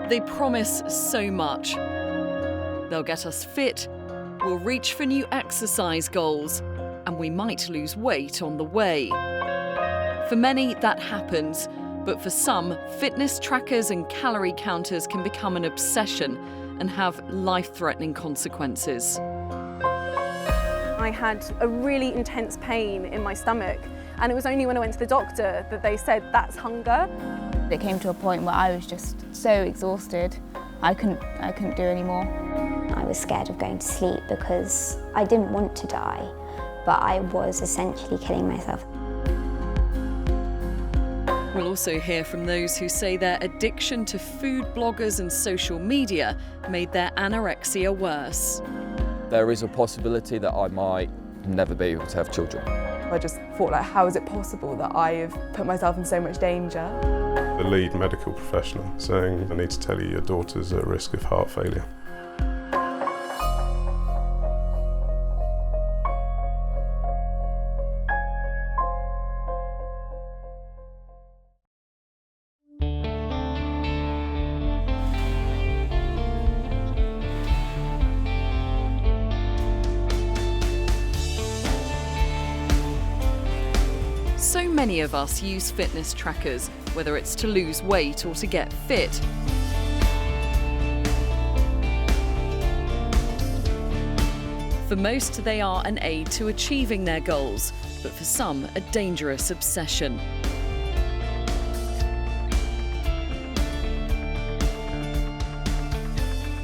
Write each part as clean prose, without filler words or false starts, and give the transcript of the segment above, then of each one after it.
They promise so much. They'll get us fit, we'll reach for new exercise goals, and we might lose weight on the way. For many, that happens, but for some, fitness trackers and calorie counters can become an obsession and have life-threatening consequences. I had a really intense pain in my stomach, and it was only when I went to the doctor that they said that's hunger. It came to a point where I was just so exhausted, I couldn't do any more. I was scared of going to sleep because I didn't want to die, but I was essentially killing myself. We'll also hear from those who say their addiction to food bloggers and social media made their anorexia worse. There is a possibility that I might never be able to have children. I just thought, like, how is it possible that I've put myself in so much danger? The lead medical professional saying, I need to tell you your daughter's at risk of heart failure. So many of us use fitness trackers, whether it's to lose weight or to get fit. For most, they are an aid to achieving their goals, but for some, a dangerous obsession.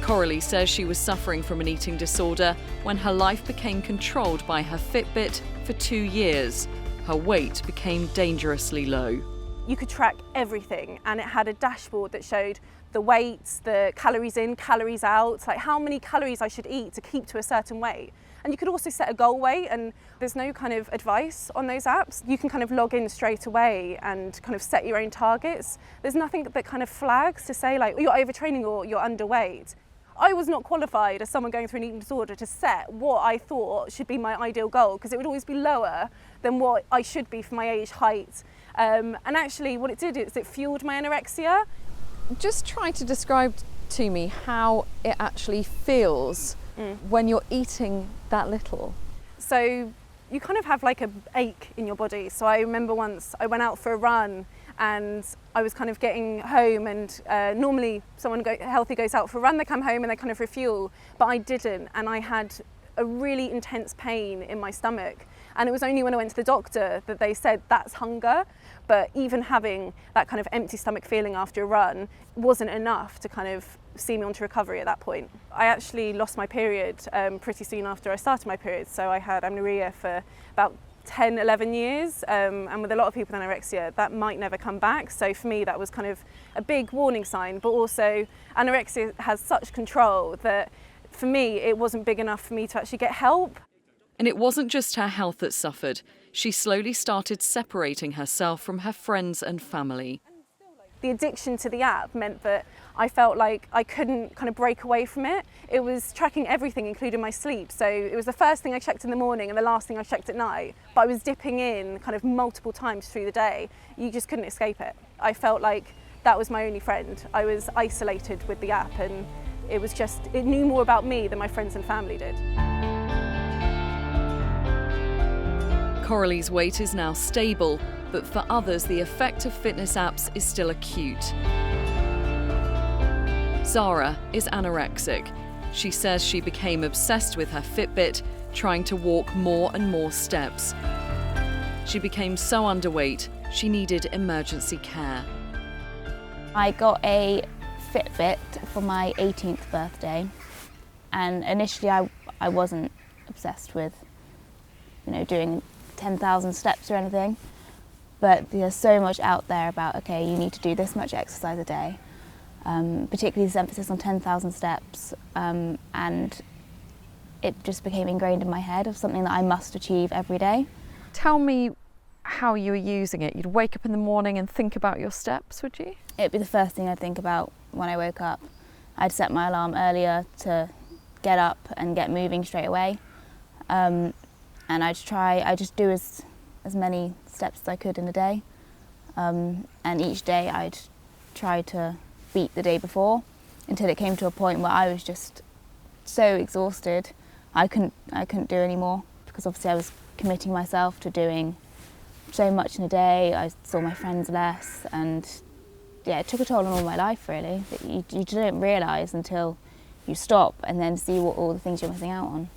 Coralie says she was suffering from an eating disorder when her life became controlled by her Fitbit for 2 years. Her weight became dangerously low. You could track everything, and it had a dashboard that showed the weights, the calories in, calories out, like how many calories I should eat to keep to a certain weight. And you could also set a goal weight, and there's no kind of advice on those apps. You can kind of log in straight away and kind of set your own targets. There's nothing that kind of flags to say like, you're overtraining or you're underweight. I was not qualified as someone going through an eating disorder to set what I thought should be my ideal goal, because it would always be lower than what I should be for my age, height. And actually what it did is it fueled my anorexia. Just try to describe to me how it actually feels when you're eating that little. So you kind of have like an ache in your body. So I remember once I went out for a run and I was kind of getting home, and normally someone healthy goes out for a run, they come home and they kind of refuel, but I didn't, and I had a really intense pain in my stomach. And it was only when I went to the doctor that they said that's hunger. But even having that kind of empty stomach feeling after a run wasn't enough to kind of see me onto recovery at that point. I actually lost my period pretty soon after I started my period. So I had amenorrhea for about 10, 11 years. And with a lot of people with anorexia, that might never come back. So for me, that was kind of a big warning sign. But also anorexia has such control that for me, it wasn't big enough for me to actually get help. And it wasn't just her health that suffered. She slowly started separating herself from her friends and family. The addiction to the app meant that I felt like I couldn't kind of break away from it. It was tracking everything, including my sleep. So it was the first thing I checked in the morning and the last thing I checked at night. But I was dipping in kind of multiple times through the day. You just couldn't escape it. I felt like that was my only friend. I was isolated with the app, and it knew more about me than my friends and family did. Coralie's weight is now stable, but for others, the effect of fitness apps is still acute. Zara is anorexic. She says she became obsessed with her Fitbit, trying to walk more and more steps. She became so underweight, she needed emergency care. I got a Fitbit for my 18th birthday, and initially I wasn't obsessed with, doing 10,000 steps or anything, but there's so much out there about, okay, you need to do this much exercise a day, particularly this emphasis on 10,000 steps, and it just became ingrained in my head of something that I must achieve every day. Tell me how you were using it. You'd wake up in the morning and think about your steps, would you? It'd be the first thing I'd think about when I woke up. I'd set my alarm earlier to get up and get moving straight away. And I'd just do as many steps as I could in a day. And each day I'd try to beat the day before. until it came to a point where I was just so exhausted. I couldn't do any more, because obviously I was committing myself to doing so much in a day. I saw my friends less, and yeah, it took a toll on all my life really, that you don't realise until you stop and then see what all the things you're missing out on.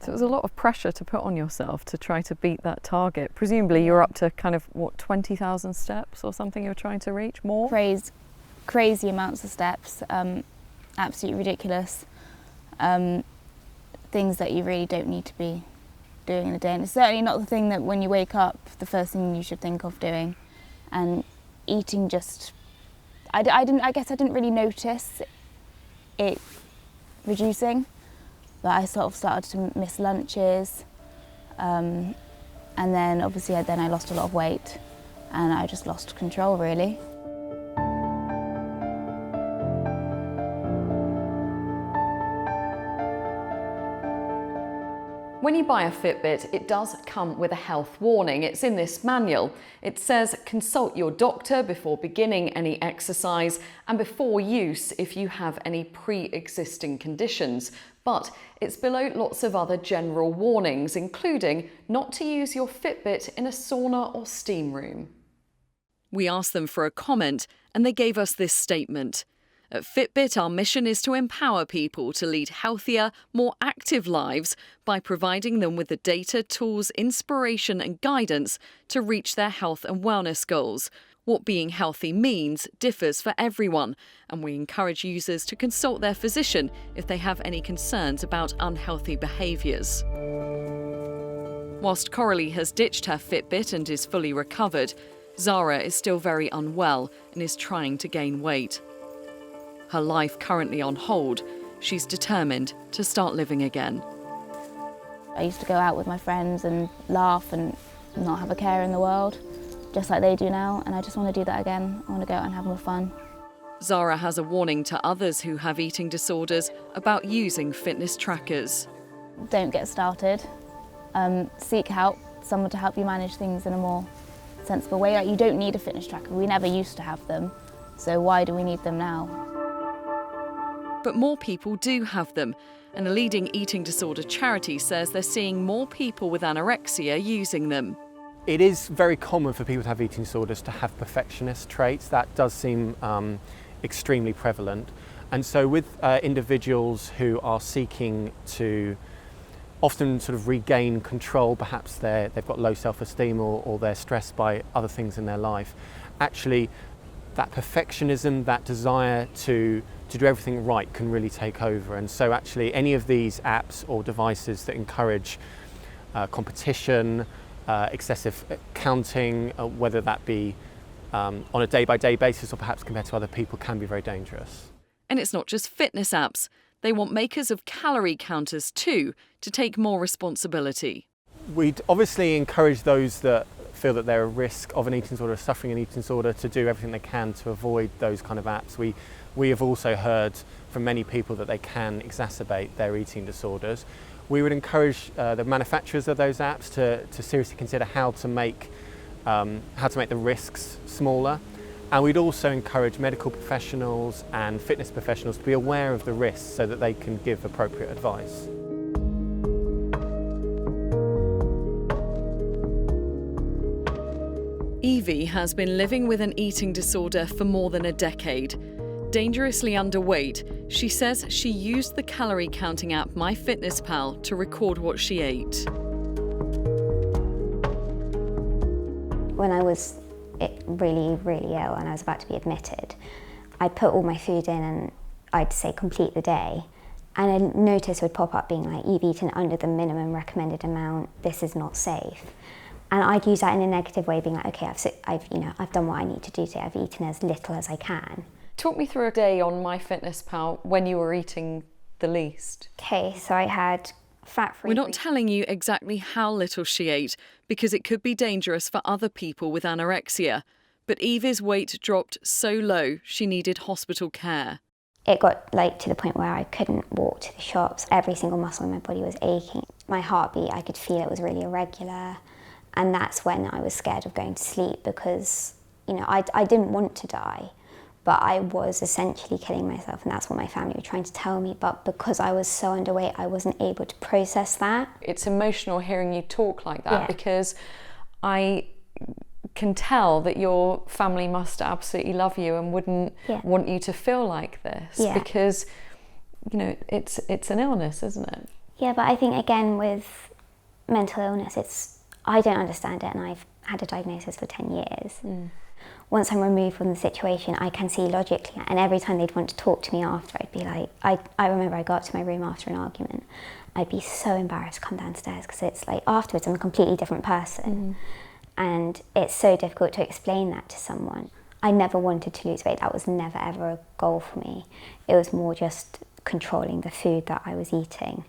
So it was a lot of pressure to put on yourself to try to beat that target. Presumably you're up to kind of, what, 20,000 steps or something you're trying to reach, more? Crazy amounts of steps, absolutely ridiculous. Things that you really don't need to be doing in a day. And it's certainly not the thing that when you wake up, the first thing you should think of doing. And eating just, I guess I didn't really notice it reducing, but I sort of started to miss lunches, and then obviously I lost a lot of weight, and I just lost control really. When you buy a Fitbit, it does come with a health warning. It's in this manual. It says consult your doctor before beginning any exercise and before use if you have any pre-existing conditions. But it's below lots of other general warnings, including not to use your Fitbit in a sauna or steam room. We asked them for a comment and they gave us this statement. At Fitbit, our mission is to empower people to lead healthier, more active lives by providing them with the data, tools, inspiration and guidance to reach their health and wellness goals. What being healthy means differs for everyone, and we encourage users to consult their physician if they have any concerns about unhealthy behaviours. Whilst Coralie has ditched her Fitbit and is fully recovered, Zara is still very unwell and is trying to gain weight. Her life currently on hold, she's determined to start living again. I used to go out with my friends and laugh and not have a care in the world, just like they do now, and I just want to do that again. I want to go out and have more fun. Zara has a warning to others who have eating disorders about using fitness trackers. Don't get started. Seek help, someone to help you manage things in a more sensible way. Like, you don't need a fitness tracker. We never used to have them, so why do we need them now? But more people do have them, and a leading eating disorder charity says they're seeing more people with anorexia using them. It is very common for people to have eating disorders to have perfectionist traits. That does seem extremely prevalent. And so with individuals who are seeking to often sort of regain control, perhaps they've got low self-esteem or they're stressed by other things in their life, actually that perfectionism, that desire to do everything right can really take over. And so actually any of these apps or devices that encourage competition, excessive counting, whether that be on a day-by-day basis or perhaps compared to other people, can be very dangerous. And it's not just fitness apps. They want makers of calorie counters too to take more responsibility. We'd obviously encourage those that feel that they're at risk of an eating disorder, suffering an eating disorder, to do everything they can to avoid those kind of apps. We have also heard from many people that they can exacerbate their eating disorders. We would encourage the manufacturers of those apps to seriously consider how to make the risks smaller. And we'd also encourage medical professionals and fitness professionals to be aware of the risks so that they can give appropriate advice. Evie has been living with an eating disorder for more than a decade. Dangerously underweight, she says she used the calorie counting app MyFitnessPal to record what she ate. When I was really, really ill and I was about to be admitted, I put all my food in and I'd say complete the day. And a notice would pop up being like, you've eaten under the minimum recommended amount, this is not safe. And I'd use that in a negative way, being like, okay, I've done what I need to do today, I've eaten as little as I can. Talk me through a day on MyFitnessPal when you were eating the least. Okay, so I had fat-free... We're not telling you exactly how little she ate because it could be dangerous for other people with anorexia. But Evie's weight dropped so low she needed hospital care. It got to the point where I couldn't walk to the shops. Every single muscle in my body was aching. My heartbeat, I could feel it was really irregular. And that's when I was scared of going to sleep because, I didn't want to die, But I was essentially killing myself, and that's what my family were trying to tell me. But because I was so underweight, I wasn't able to process that. It's emotional hearing you talk like that, because I can tell that your family must absolutely love you and wouldn't want you to feel like this, because, you know, it's an illness, isn't it? Yeah, but I think, again, with mental illness, I don't understand it, and I've had a diagnosis for 10 years. Once I'm removed from the situation, I can see logically, and every time they'd want to talk to me after, I'd be like, I remember I got to my room after an argument, I'd be so embarrassed to come downstairs, because it's like afterwards I'm a completely different person, and it's so difficult to explain that to someone. I never wanted to lose weight. That was never ever a goal for me. It was more just controlling the food that I was eating.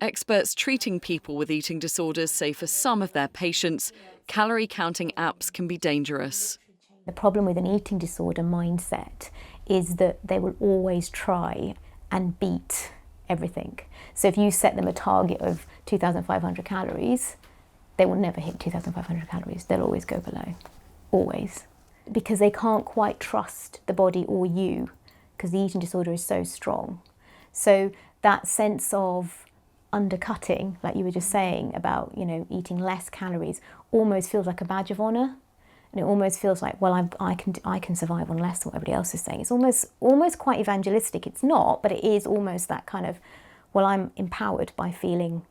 Experts treating people with eating disorders say for some of their patients, calorie counting apps can be dangerous. The problem with an eating disorder mindset is that they will always try and beat everything. So if you set them a target of 2,500 calories, they will never hit 2,500 calories. They'll always go below, always. Because they can't quite trust the body or you, because the eating disorder is so strong. So that sense of undercutting, like you were just saying about, you know, eating less calories, almost feels like a badge of honour. And it almost feels like, well, I can survive on less than what everybody else is saying. It's almost quite evangelistic. It's not, but it is almost that kind of, well, I'm empowered by feeling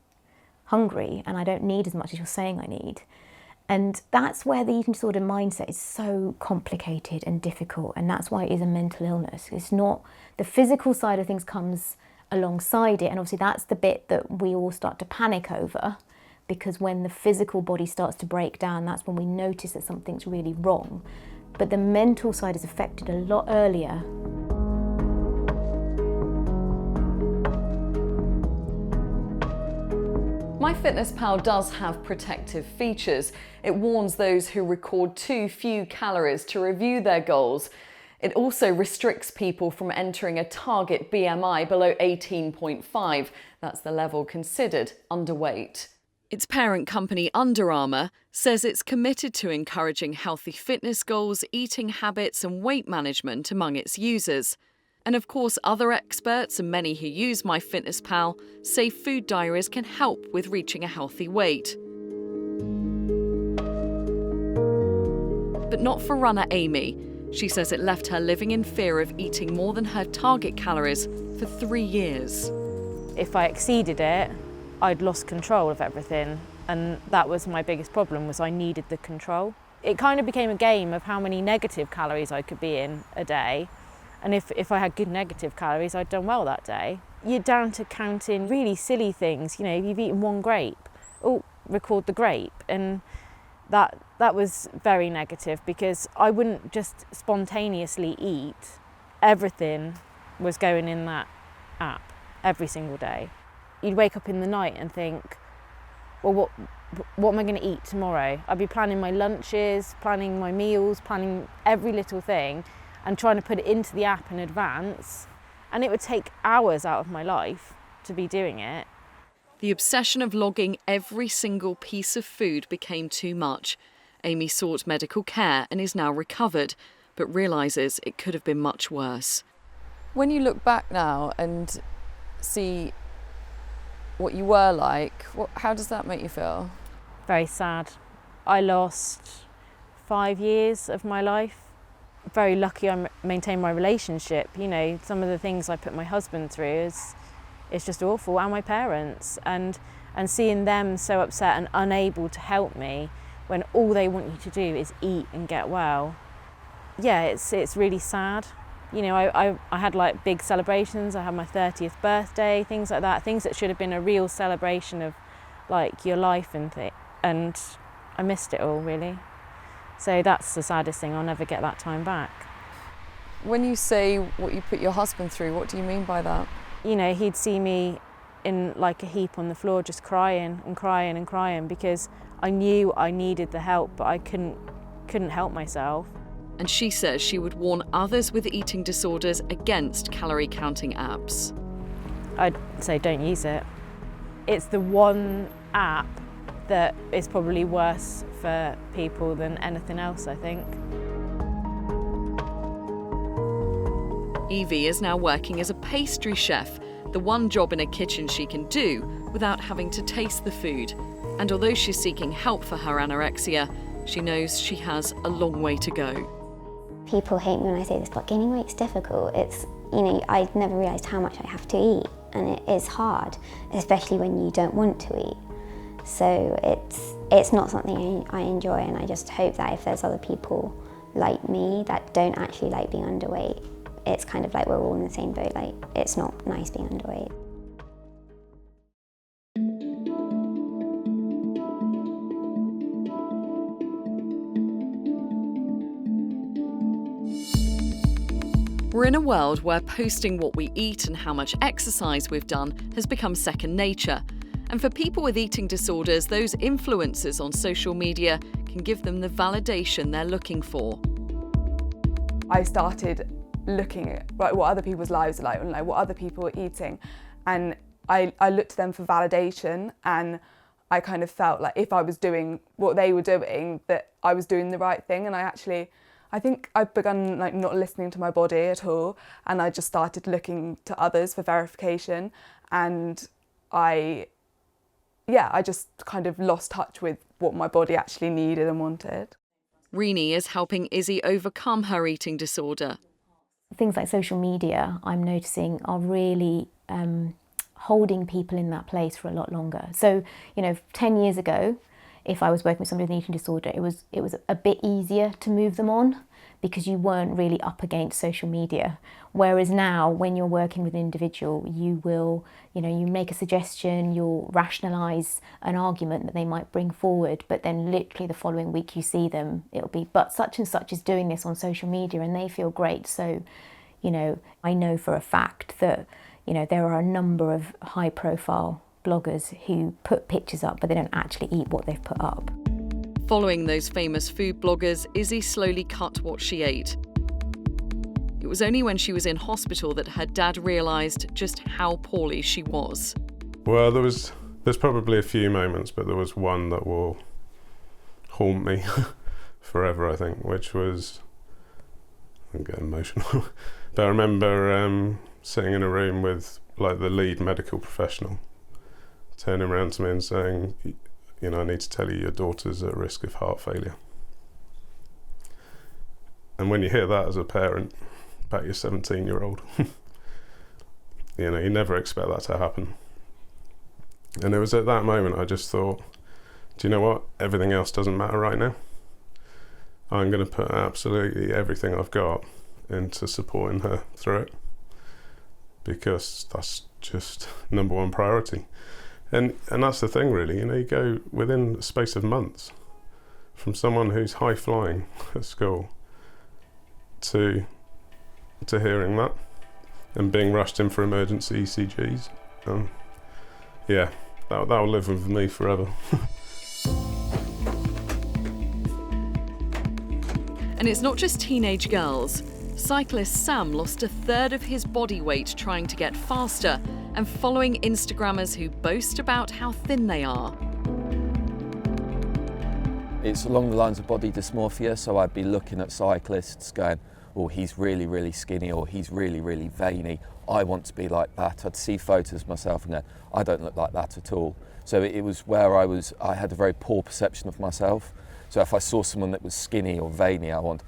hungry and I don't need as much as you're saying I need. And that's where the eating disorder mindset is so complicated and difficult, and that's why it is a mental illness. It's not, the physical side of things comes alongside it, and obviously that's the bit that we all start to panic over, because when the physical body starts to break down, that's when we notice that something's really wrong. But the mental side is affected a lot earlier. MyFitnessPal does have protective features. It warns those who record too few calories to review their goals. It also restricts people from entering a target BMI below 18.5. That's the level considered underweight. Its parent company, Under Armour, says it's committed to encouraging healthy fitness goals, eating habits and weight management among its users. And of course, other experts and many who use MyFitnessPal say food diaries can help with reaching a healthy weight. But not for runner Amy. She says it left her living in fear of eating more than her target calories for 3 years. If I exceeded it, I'd lost control of everything, and that was my biggest problem, was I needed the control. It kind of became a game of how many negative calories I could be in a day, and if I had good negative calories, I'd done well that day. You're down to counting really silly things, you know, you've eaten one grape, oh, record the grape, and that was very negative, because I wouldn't just spontaneously eat. Everything was going in that app every single day. You'd wake up in the night and think, well, what am I going to eat tomorrow? I'd be planning my lunches, planning my meals, planning every little thing, and trying to put it into the app in advance. And it would take hours out of my life to be doing it. The obsession of logging every single piece of food became too much. Amy sought medical care and is now recovered, but realises it could have been much worse. When you look back now and see what you were like, how does that make you feel? Very sad. I lost 5 years of my life. Very lucky I maintained my relationship. You know, some of the things I put my husband through it's just awful, and my parents, and seeing them so upset and unable to help me when all they want you to do is eat and get well. Yeah, it's really sad. You know, I had like big celebrations. I had my 30th birthday, things like that, things that should have been a real celebration of like your life and I missed it all, really. So that's the saddest thing. I'll never get that time back. When you say what you put your husband through, what do you mean by that? You know, he'd see me in like a heap on the floor, just crying and crying and crying, because I knew I needed the help, but I couldn't help myself. And she says she would warn others with eating disorders against calorie counting apps. I'd say don't use it. It's the one app that is probably worse for people than anything else, I think. Evie is now working as a pastry chef, the one job in a kitchen she can do without having to taste the food. And although she's seeking help for her anorexia, she knows she has a long way to go. People hate me when I say this, but gaining weight's difficult. I never realised how much I have to eat, and it is hard, especially when you don't want to eat. So it's not something I enjoy, and I just hope that if there's other people like me that don't actually like being underweight, it's kind of like we're all in the same boat. Like, it's not nice being underweight. We're in a world where posting what we eat and how much exercise we've done has become second nature. And for people with eating disorders, those influencers on social media can give them the validation they're looking for. I started looking at what other people's lives are like, and what other people are eating, and I looked to them for validation, and I kind of felt like if I was doing what they were doing, that I was doing the right thing. And I think I've begun not listening to my body at all, and I just started looking to others for verification, and I just kind of lost touch with what my body actually needed and wanted. Rini is helping Izzy overcome her eating disorder. Things like social media, I'm noticing, are really holding people in that place for a lot longer. So, 10 years ago, if I was working with somebody with an eating disorder, it was a bit easier to move them on because you weren't really up against social media. Whereas now, when you're working with an individual, you will, you make a suggestion, you'll rationalise an argument that they might bring forward, but then literally the following week you see them, it'll be, but such and such is doing this on social media and they feel great. So, I know for a fact that, there are a number of high-profile bloggers who put pictures up, but they don't actually eat what they've put up. Following those famous food bloggers, Izzy slowly cut what she ate. It was only when she was in hospital that her dad realised just how poorly she was. Well, there's probably a few moments, but there was one that will haunt me forever, I think, which was, I'm getting emotional, but I remember sitting in a room with the lead medical professional, turning around to me and saying, I need to tell you your daughter's at risk of heart failure. And when you hear that as a parent about your 17-year-old, you never expect that to happen. And it was at that moment I just thought, do you know what? Everything else doesn't matter right now. I'm going to put absolutely everything I've got into supporting her through it, because that's just number one priority. And that's the thing, really. You go within the space of months from someone who's high flying at school to hearing that and being rushed in for emergency ECGs. That'll live with me forever. And it's not just teenage girls. Cyclist Sam lost a third of his body weight trying to get faster and following Instagrammers who boast about how thin they are. It's along the lines of body dysmorphia, so I'd be looking at cyclists going, oh, he's really, really skinny, or he's really, really veiny. I want to be like that. I'd see photos of myself and go, I don't look like that at all. So it was where I had a very poor perception of myself. So if I saw someone that was skinny or veiny, I want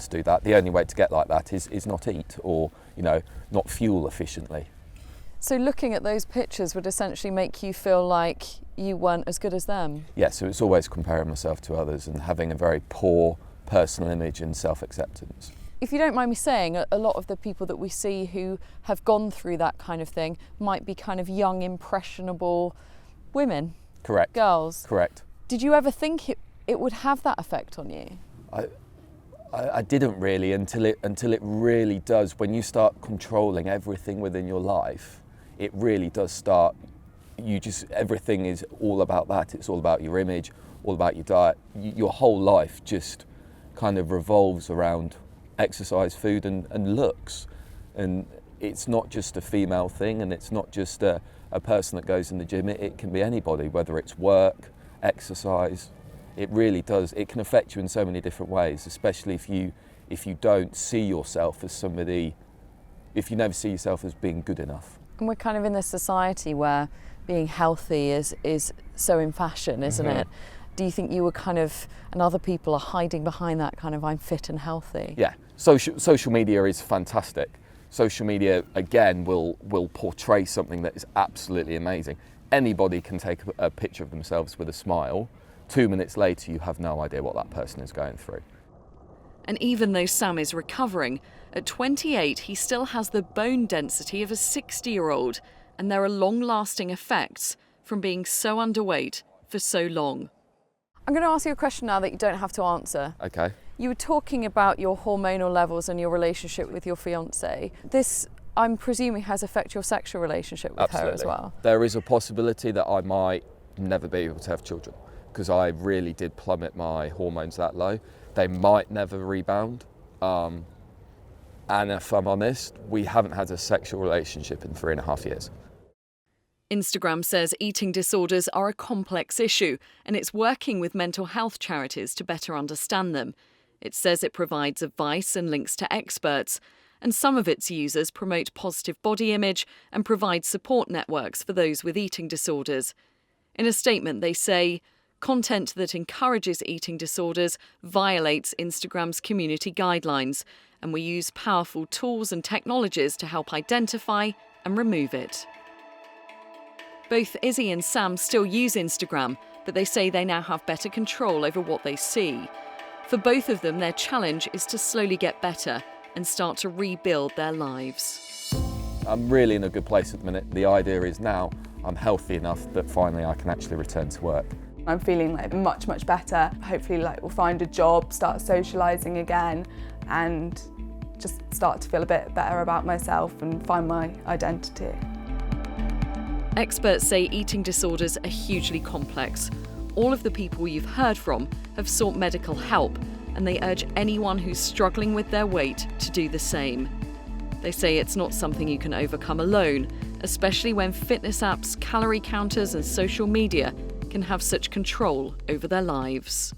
to do that. The only way to get like that is not eat, or not fuel efficiently. So looking at those pictures would essentially make you feel like you weren't as good as them? Yeah, so it's always comparing myself to others and having a very poor personal image and self-acceptance. If you don't mind me saying, a lot of the people that we see who have gone through that kind of thing might be kind of young, impressionable women. Correct. Girls. Correct. Did you ever think it would have that effect on you? I didn't really until it really does. When you start controlling everything within your life, it really does start. Everything is all about that. It's all about your image, all about your diet. Your whole life just kind of revolves around exercise, food and looks. And it's not just a female thing, and it's not just a person that goes in the gym. It can be anybody, whether it's work, exercise. It really does. It can affect you in so many different ways, especially if you don't see yourself as somebody if you never see yourself as being good enough. And we're kind of in this society where being healthy is so in fashion, isn't it? Do you think you were kind of, and other people are hiding behind that kind of I'm fit and healthy? Yeah, social media is fantastic. Social media, again, will portray something that is absolutely amazing. Anybody can take a picture of themselves with a smile. 2 minutes later, you have no idea what that person is going through. And even though Sam is recovering, at 28, he still has the bone density of a 60-year-old, and there are long-lasting effects from being so underweight for so long. I'm going to ask you a question now that you don't have to answer. Okay. You were talking about your hormonal levels and your relationship with your fiancée. This, I'm presuming, has affected your sexual relationship with her as well. There is a possibility that I might never be able to have children because I really did plummet my hormones that low. They might never rebound. And if I'm honest, we haven't had a sexual relationship in 3.5 years. Instagram says eating disorders are a complex issue, and it's working with mental health charities to better understand them. It says it provides advice and links to experts, and some of its users promote positive body image and provide support networks for those with eating disorders. In a statement, they say, content that encourages eating disorders violates Instagram's community guidelines, and we use powerful tools and technologies to help identify and remove it. Both Izzy and Sam still use Instagram, but they say they now have better control over what they see. For both of them, their challenge is to slowly get better and start to rebuild their lives. I'm really in a good place at the minute. The idea is now I'm healthy enough that finally I can actually return to work. I'm feeling like much better. Hopefully we'll find a job, start socialising again and just start to feel a bit better about myself and find my identity. Experts say eating disorders are hugely complex. All of the people you've heard from have sought medical help, and they urge anyone who's struggling with their weight to do the same. They say it's not something you can overcome alone, especially when fitness apps, calorie counters and social media can have such control over their lives.